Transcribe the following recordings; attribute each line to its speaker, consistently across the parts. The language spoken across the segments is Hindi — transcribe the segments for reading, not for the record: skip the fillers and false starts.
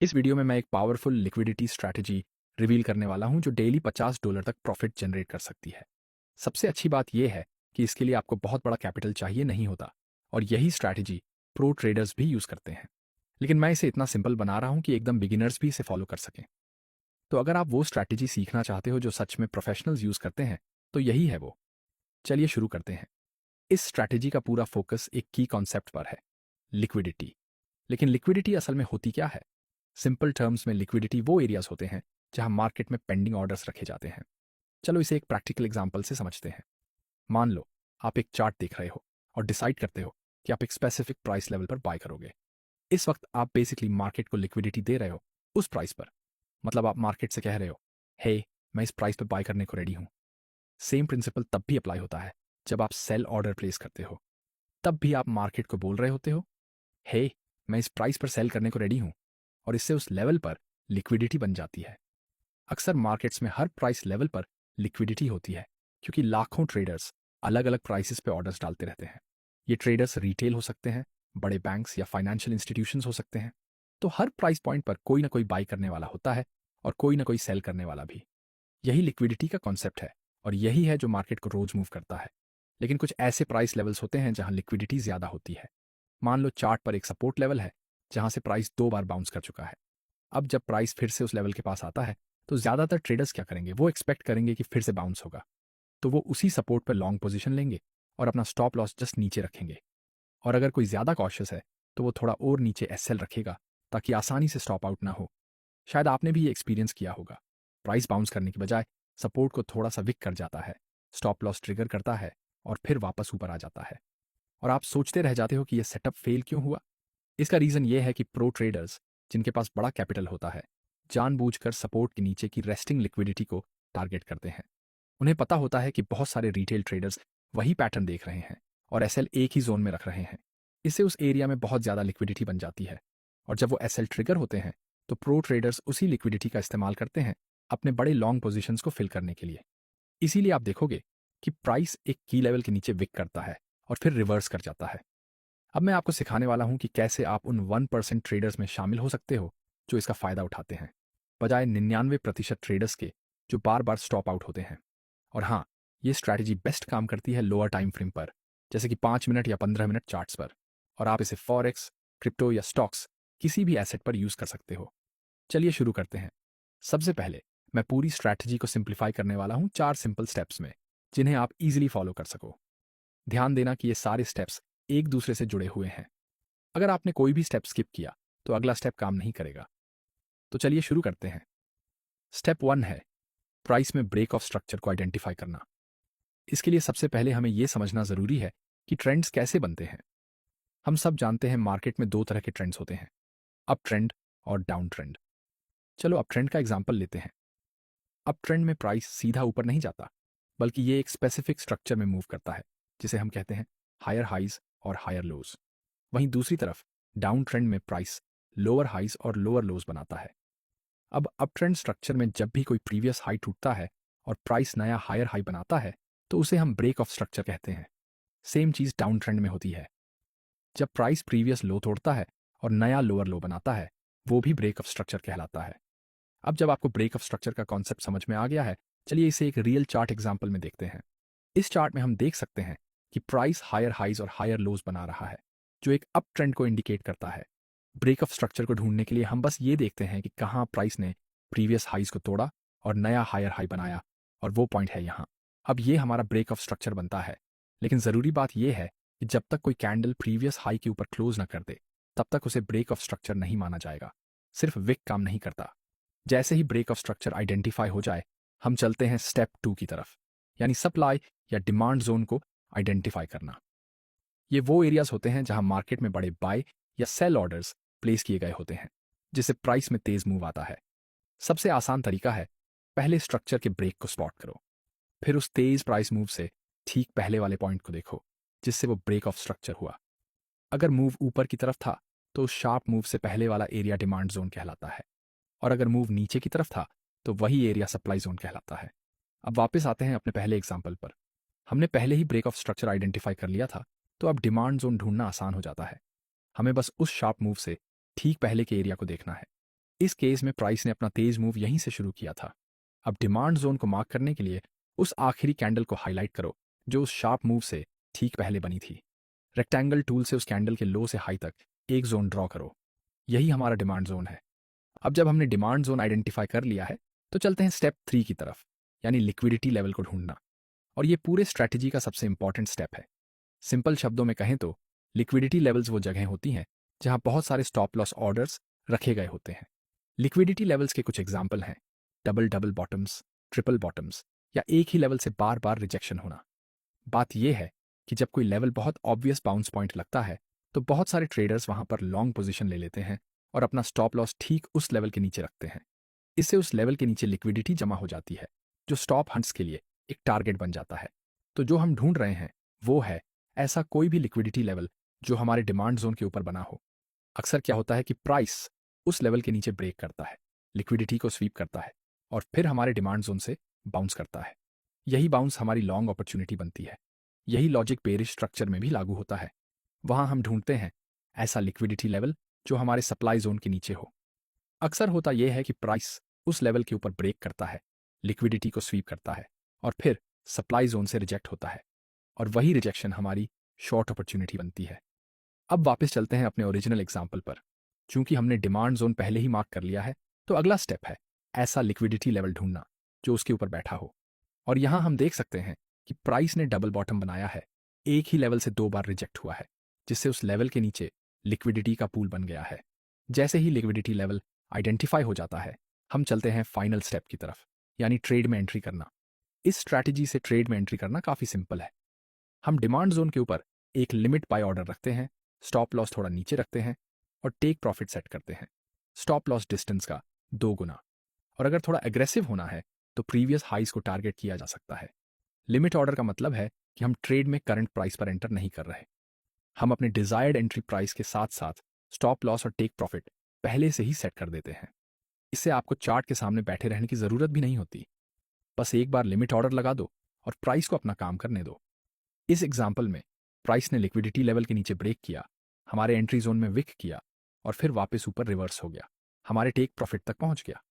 Speaker 1: इस वीडियो में मैं एक पावरफुल लिक्विडिटी स्ट्रैटेजी रिवील करने वाला हूं जो डेली $50 तक प्रॉफिट जनरेट कर सकती है। सबसे अच्छी बात यह है कि इसके लिए आपको बहुत बड़ा कैपिटल चाहिए नहीं होता और यही स्ट्रैटेजी प्रो ट्रेडर्स भी यूज करते हैं। लेकिन मैं इसे इतना सिंपल बना रहा हूं कि एकदम बिगिनर्स भी इसे फॉलो कर सकें। तो अगर आप वो स्ट्रैटेजी सीखना चाहते हो जो सच में प्रोफेशनल्स यूज करते हैं तो यही है वो। चलिए शुरू करते हैं। इस स्ट्रैटेजी का पूरा फोकस एक की कॉन्सेप्ट पर है, लिक्विडिटी। लेकिन लिक्विडिटी असल में होती क्या है? सिंपल टर्म्स में लिक्विडिटी वो एरियाज होते हैं जहां मार्केट में पेंडिंग ऑर्डर्स रखे जाते हैं। चलो इसे एक प्रैक्टिकल एग्जांपल से समझते हैं। मान लो आप एक चार्ट देख रहे हो और डिसाइड करते हो कि आप एक स्पेसिफिक प्राइस लेवल पर बाय करोगे। इस वक्त आप बेसिकली मार्केट को लिक्विडिटी दे रहे हो उस प्राइस पर। मतलब आप मार्केट से कह रहे हो, हे मैं इस प्राइस पर बाय करने को रेडी हूं। सेम प्रिंसिपल तब भी अप्लाई होता है जब आप सेल ऑर्डर प्लेस करते हो। तब भी आप मार्केट को बोल रहे होते हो, हे मैं इस प्राइस पर सेल करने को रेडी हूं, और इससे उस लेवल पर लिक्विडिटी बन जाती है। अक्सर मार्केट्स में हर प्राइस लेवल पर लिक्विडिटी होती है क्योंकि लाखों ट्रेडर्स अलग अलग प्राइसेस पे ऑर्डर्स डालते रहते हैं। ये ट्रेडर्स रिटेल हो सकते हैं, बड़े बैंक्स या फाइनेंशियल इंस्टीट्यूशंस हो सकते हैं। तो हर प्राइस पॉइंट पर कोई ना कोई बाई करने वाला होता है और कोई ना कोई सेल करने वाला भी। यही लिक्विडिटी का कॉन्सेप्ट है और यही है जो मार्केट को रोज मूव करता है। लेकिन कुछ ऐसे प्राइस लेवल्स होते हैं जहां लिक्विडिटी ज्यादा होती है। मान लो चार्ट पर एक सपोर्ट लेवल है जहां से प्राइस 2 बार बाउंस कर चुका है। अब जब प्राइस फिर से उस लेवल के पास आता है तो ज्यादातर ट्रेडर्स क्या करेंगे, वो एक्सपेक्ट करेंगे कि फिर से बाउंस होगा। तो वो उसी सपोर्ट पर लॉन्ग पोजीशन लेंगे और अपना स्टॉप लॉस जस्ट नीचे रखेंगे। और अगर कोई ज्यादा कॉशियस है तो वो थोड़ा और नीचे एसएल रखेगा ताकि आसानी से स्टॉप आउट ना हो। शायद आपने भी ये एक्सपीरियंस किया होगा। प्राइस बाउंस करने के बजाय सपोर्ट को थोड़ा सा विक कर जाता है, स्टॉप लॉस ट्रिगर करता है और फिर वापस ऊपर आ जाता है। और आप सोचते रह जाते हो कि यह सेटअप फेल क्यों हुआ। इसका रीजन ये है कि प्रो ट्रेडर्स जिनके पास बड़ा कैपिटल होता है जानबूझकर सपोर्ट के नीचे की रेस्टिंग लिक्विडिटी को टारगेट करते हैं। उन्हें पता होता है कि बहुत सारे रिटेल ट्रेडर्स वही पैटर्न देख रहे हैं और एसएल एक ही जोन में रख रहे हैं। इससे उस एरिया में बहुत ज्यादा लिक्विडिटी बन जाती है। और जब वो एसएल ट्रिगर होते हैं तो प्रो ट्रेडर्स उसी लिक्विडिटी का इस्तेमाल करते हैं अपने बड़े लॉन्ग पोजीशंस को फिल करने के लिए। इसीलिए आप देखोगे कि प्राइस एक की लेवल के नीचे विक करता है और फिर रिवर्स कर जाता है। अब मैं आपको सिखाने वाला हूं कि कैसे आप उन 1% ट्रेडर्स में शामिल हो सकते हो जो इसका फायदा उठाते हैं, बजाय 99% ट्रेडर्स के जो बार बार स्टॉप आउट होते हैं। और हाँ, ये स्ट्रैटेजी बेस्ट काम करती है लोअर टाइम फ्रेम पर, जैसे कि 5 मिनट या 15 मिनट चार्ट्स पर। और आप इसे फॉरेक्स, क्रिप्टो या स्टॉक्स किसी भी एसेट पर यूज कर सकते हो। चलिए शुरू करते हैं। सबसे पहले मैं पूरी स्ट्रैटेजी को सिंप्लीफाई करने वाला हूं 4 सिंपल स्टेप्स में, जिन्हें आप इजीली फॉलो कर सको। ध्यान देना कि ये सारे स्टेप्स एक दूसरे से जुड़े हुए हैं। अगर आपने कोई भी स्टेप स्किप किया तो अगला स्टेप काम नहीं करेगा। तो चलिए शुरू करते हैं। स्टेप 1 है प्राइस में ब्रेक ऑफ स्ट्रक्चर को आइडेंटिफाई करना। इसके लिए सबसे पहले हमें यह समझना जरूरी है कि ट्रेंड्स कैसे बनते हैं। हम सब जानते हैं मार्केट में 2 तरह के ट्रेंड्स होते हैं, अप ट्रेंड और डाउन ट्रेंड। चलो अप ट्रेंड का एग्जाम्पल लेते हैं। अप ट्रेंड में प्राइस सीधा ऊपर नहीं जाता, बल्कि ये एक स्पेसिफिक स्ट्रक्चर में मूव करता है, जिसे हम कहते हैं हायर हाइज और हायर लोज। वहीं दूसरी तरफ डाउन ट्रेंड में प्राइस लोअर हाइज और लोअर लोज बनाता है। अब अप ट्रेंड स्ट्रक्चर में जब भी कोई प्रीवियस हाई टूटता है और प्राइस नया हायर हाई बनाता है तो उसे हम ब्रेक ऑफ स्ट्रक्चर कहते हैं। सेम चीज डाउन ट्रेंड में होती है। जब प्राइस प्रीवियस लो तोड़ता है और नया लोअर लो बनाता है, वो भी ब्रेक ऑफ स्ट्रक्चर कहलाता है। अब जब आपको ब्रेक ऑफ स्ट्रक्चर का कॉन्सेप्ट समझ में आ गया है, चलिए इसे एक रियल चार्ट एग्जाम्पल में देखते हैं। इस चार्ट में हम देख सकते हैं कि प्राइस हायर हाइज और हायर लोज बना रहा है, जो एक अप ट्रेंड को इंडिकेट करता है। ब्रेक ऑफ स्ट्रक्चर को ढूंढने के लिए हम बस ये देखते हैं कि कहाँ प्राइस ने प्रीवियस हाइज को तोड़ा और नया हायर हाई बनाया, और वो पॉइंट है यहाँ। अब ये हमारा ब्रेक ऑफ स्ट्रक्चर बनता है। लेकिन जरूरी बात यह है कि जब तक कोई कैंडल प्रीवियस हाई के ऊपर क्लोज ना कर दे, तब तक उसे ब्रेक ऑफ स्ट्रक्चर नहीं माना जाएगा। सिर्फ विक काम नहीं करता। जैसे ही ब्रेक ऑफ स्ट्रक्चर आइडेंटिफाई हो जाए, हम चलते हैं स्टेप 2 की तरफ, यानी सप्लाई या डिमांड जोन को आइडेंटिफाई करना। ये वो एरियाज होते हैं जहां मार्केट में बड़े बाय या सेल ऑर्डर्स प्लेस किए गए होते हैं, जिससे प्राइस में तेज मूव आता है। सबसे आसान तरीका है, पहले स्ट्रक्चर के ब्रेक को स्पॉट करो, फिर उस तेज प्राइस मूव से ठीक पहले वाले पॉइंट को देखो जिससे वो ब्रेक ऑफ स्ट्रक्चर हुआ। अगर मूव ऊपर की तरफ था तो उस शार्प मूव से पहले वाला एरिया डिमांड जोन कहलाता है, और अगर मूव नीचे की तरफ था तो वही एरिया सप्लाई जोन कहलाता है। अब वापस आते हैं अपने पहले एग्जाम्पल पर। हमने पहले ही ब्रेक ऑफ स्ट्रक्चर आइडेंटिफाई कर लिया था, तो अब डिमांड जोन ढूंढना आसान हो जाता है। हमें बस उस शार्प मूव से ठीक पहले के एरिया को देखना है। इस केस में प्राइस ने अपना तेज मूव यहीं से शुरू किया था। अब डिमांड जोन को मार्क करने के लिए उस आखिरी कैंडल को हाईलाइट करो जो उस शार्प मूव से ठीक पहले बनी थी। रेक्टेंगल टूल से उस कैंडल के लो से हाई तक एक जोन ड्रॉ करो। यही हमारा डिमांड जोन है। अब जब हमने डिमांड जोन आइडेंटिफाई कर लिया है तो चलते हैं स्टेप 3 की तरफ, यानी लिक्विडिटी लेवल को ढूंढना। और ये पूरे स्ट्रैटेजी का सबसे इंपॉर्टेंट स्टेप है। सिंपल शब्दों में कहें तो लिक्विडिटी लेवल्स वो जगह होती हैं जहां बहुत सारे स्टॉप लॉस ऑर्डर्स रखे गए होते हैं। लिक्विडिटी लेवल्स के कुछ एग्जाम्पल हैं double double bottoms, triple bottoms, या एक ही लेवल से बार बार रिजेक्शन होना। बात यह है कि जब कोई लेवल बहुत ऑब्वियस बाउंस पॉइंट लगता है तो बहुत सारे ट्रेडर्स वहां पर लॉन्ग पोजीशन ले लेते हैं और अपना स्टॉप लॉस ठीक उस लेवल के नीचे रखते हैं। इससे उस लेवल के नीचे लिक्विडिटी जमा हो जाती है जो स्टॉप हंट्स के लिए एक टारगेट बन जाता है। तो जो हम ढूंढ रहे हैं वो है ऐसा कोई भी लिक्विडिटी लेवल जो हमारे डिमांड जोन के ऊपर बना हो। अक्सर क्या होता है कि प्राइस उस लेवल के नीचे ब्रेक करता है, लिक्विडिटी को स्वीप करता है और फिर हमारे डिमांड जोन से बाउंस करता है। यही बाउंस हमारी लॉन्ग अपॉर्चुनिटी बनती है। यही लॉजिक बेरिश स्ट्रक्चर में भी लागू होता है। वहां हम ढूंढते हैं ऐसा लिक्विडिटी लेवल जो हमारे सप्लाई जोन के नीचे हो। अक्सर होता यह है कि प्राइस उस लेवल के ऊपर ब्रेक करता है, लिक्विडिटी को स्वीप करता है और फिर सप्लाई जोन से रिजेक्ट होता है, और वही रिजेक्शन हमारी शॉर्ट अपॉर्चुनिटी बनती है। अब वापस चलते हैं अपने ओरिजिनल एग्जाम्पल पर। चूंकि हमने डिमांड जोन पहले ही मार्क कर लिया है तो अगला स्टेप है ऐसा लिक्विडिटी लेवल ढूंढना जो उसके ऊपर बैठा हो। और यहां हम देख सकते हैं कि प्राइस ने डबल बॉटम बनाया है, एक ही लेवल से 2 बार रिजेक्ट हुआ है, जिससे उस लेवल के नीचे लिक्विडिटी का पूल बन गया है। जैसे ही लिक्विडिटी लेवल आइडेंटिफाई हो जाता है हम चलते हैं फाइनल स्टेप की तरफ, यानी ट्रेड में एंट्री करना। इस स्ट्रैटेजी से ट्रेड में एंट्री करना काफी सिंपल है। हम डिमांड जोन के ऊपर एक लिमिट बाय ऑर्डर रखते हैं, स्टॉप लॉस थोड़ा नीचे रखते हैं और टेक प्रॉफिट सेट करते हैं स्टॉप लॉस डिस्टेंस का 2 गुना। और अगर थोड़ा एग्रेसिव होना है तो प्रीवियस हाइस को टारगेट किया जा सकता है। लिमिट ऑर्डर का मतलब है कि हम ट्रेड में करंट प्राइस पर एंटर नहीं कर रहे। हम अपने डिजायर्ड एंट्री प्राइस के साथ साथ स्टॉप लॉस और टेक प्रॉफिट पहले से ही सेट कर देते हैं। इससे आपको चार्ट के सामने बैठे रहने की जरूरत भी नहीं होती। बस एक बार लिमिट ऑर्डर लगा दो और प्राइस को अपना काम करने दो। इस एग्जाम्पल में प्राइस ने लिक्विडिटी लेवल के नीचे ब्रेक किया, हमारे एंट्री जोन में विक किया और फिर वापस ऊपर रिवर्स हो गया, हमारे टेक प्रॉफिट तक पहुंच गया।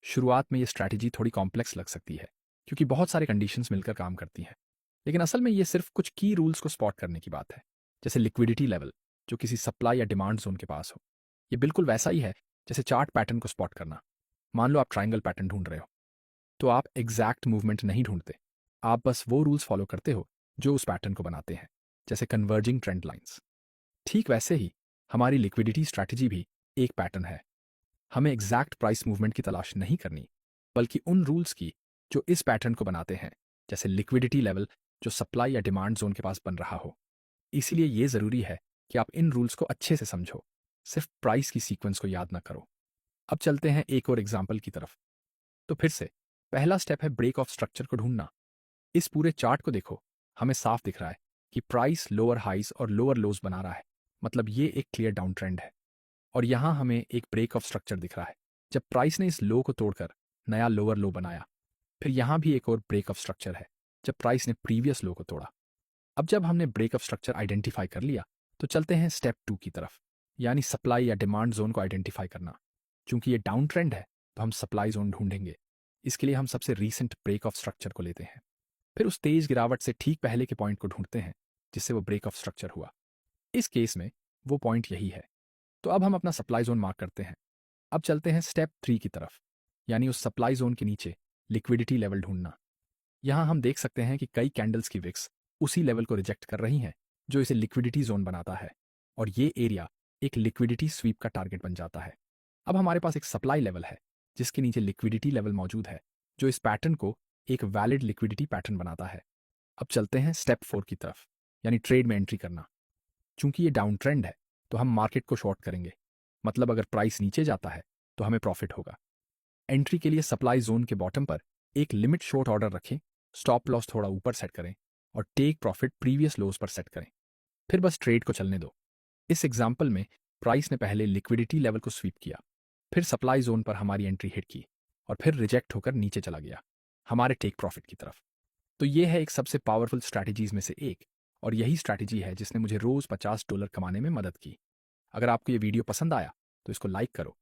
Speaker 1: शुरुआत में ये स्ट्रैटेजी थोड़ी कॉम्प्लेक्स लग सकती है क्योंकि बहुत सारे कंडीशंस मिलकर काम करती हैं, लेकिन असल में ये सिर्फ कुछ की रूल्स को स्पॉट करने की बात है। जैसे लिक्विडिटी लेवल जो किसी सप्लाई या डिमांड जोन के पास हो, ये बिल्कुल वैसा ही है जैसे चार्ट पैटर्न को स्पॉट करना। मान लो आप ट्राइंगल पैटर्न ढूंढ रहे हो तो आप एग्जैक्ट मूवमेंट नहीं ढूंढते, आप बस वो रूल्स फॉलो करते हो जो उस पैटर्न को बनाते हैं, जैसे कन्वर्जिंग ट्रेंड लाइंस। ठीक वैसे ही हमारी लिक्विडिटी स्ट्रैटेजी भी एक पैटर्न है। हमें एग्जैक्ट प्राइस मूवमेंट की तलाश नहीं करनी, बल्कि उन रूल्स की जो इस पैटर्न को बनाते हैं, जैसे लिक्विडिटी लेवल जो सप्लाई या डिमांड जोन के पास बन रहा हो। इसीलिए ये जरूरी है कि आप इन रूल्स को अच्छे से समझो, सिर्फ प्राइस की सीक्वेंस को याद ना करो। अब चलते हैं एक और एग्जाम्पल की तरफ। तो फिर से पहला स्टेप है ब्रेक ऑफ स्ट्रक्चर को ढूंढना। इस पूरे चार्ट को देखो, हमें साफ दिख रहा है कि प्राइस लोअर हाइस और लोअर लोज बना रहा है, मतलब ये एक क्लियर डाउन ट्रेंड है। और यहां हमें एक ब्रेक ऑफ स्ट्रक्चर दिख रहा है जब प्राइस ने इस लो को तोड़कर नया लोअर लो बनाया। फिर यहां भी एक और ब्रेक ऑफ स्ट्रक्चर है जब प्राइस ने प्रीवियस लो को तोड़ा। अब जब हमने ब्रेक ऑफ स्ट्रक्चर आइडेंटिफाई कर लिया तो चलते हैं स्टेप 2 की तरफ, यानी सप्लाई या डिमांड जोन को आइडेंटिफाई करना। चूंकि ये डाउन ट्रेंड है तो हम सप्लाई जोन ढूंढेंगे। इसके लिए हम सबसे रीसेंट ब्रेक ऑफ स्ट्रक्चर को लेते हैं, फिर उस तेज गिरावट से ठीक पहले के पॉइंट को ढूंढते हैं जिससे वो ब्रेक ऑफ स्ट्रक्चर हुआ। इस केस में वो पॉइंट यही है। तो अब हम अपना सप्लाई जोन मार्क करते हैं। अब चलते हैं स्टेप 3 की तरफ, यानी उस सप्लाई जोन के नीचे लिक्विडिटी लेवल ढूंढना। यहां हम देख सकते हैं कि कई कैंडल्स की विक्स उसी लेवल को रिजेक्ट कर रही हैं जो इसे लिक्विडिटी जोन बनाता है, और ये एरिया एक लिक्विडिटी स्वीप का टारगेट बन जाता है। अब हमारे पास एक सप्लाई लेवल है जिसके नीचे लिक्विडिटी लेवल मौजूद है जो इस पैटर्न को एक वैलिड लिक्विडिटी पैटर्न बनाता है। अब चलते हैं स्टेप 4 की तरफ, यानी ट्रेड में एंट्री करना। चूंकि ये डाउन ट्रेंड है तो हम मार्केट को शॉर्ट करेंगे, मतलब अगर प्राइस नीचे जाता है तो हमें प्रॉफिट होगा। एंट्री के लिए सप्लाई जोन के बॉटम पर एक लिमिट शॉर्ट ऑर्डर रखें, स्टॉप लॉस थोड़ा ऊपर सेट करें और टेक प्रॉफिट प्रीवियस लोज पर सेट करें। फिर बस ट्रेड को चलने दो। इस एग्जाम्पल में प्राइस ने पहले लिक्विडिटी लेवल को स्वीप किया, फिर सप्लाई जोन पर हमारी एंट्री हिट की और फिर रिजेक्ट होकर नीचे चला गया हमारे टेक प्रॉफिट की तरफ। तो ये है एक सबसे पावरफुल स्ट्रैटेजीज में से एक, और यही स्ट्रैटेजी है जिसने मुझे रोज $50 कमाने में मदद की। अगर आपको ये वीडियो पसंद आया तो इसको लाइक करो,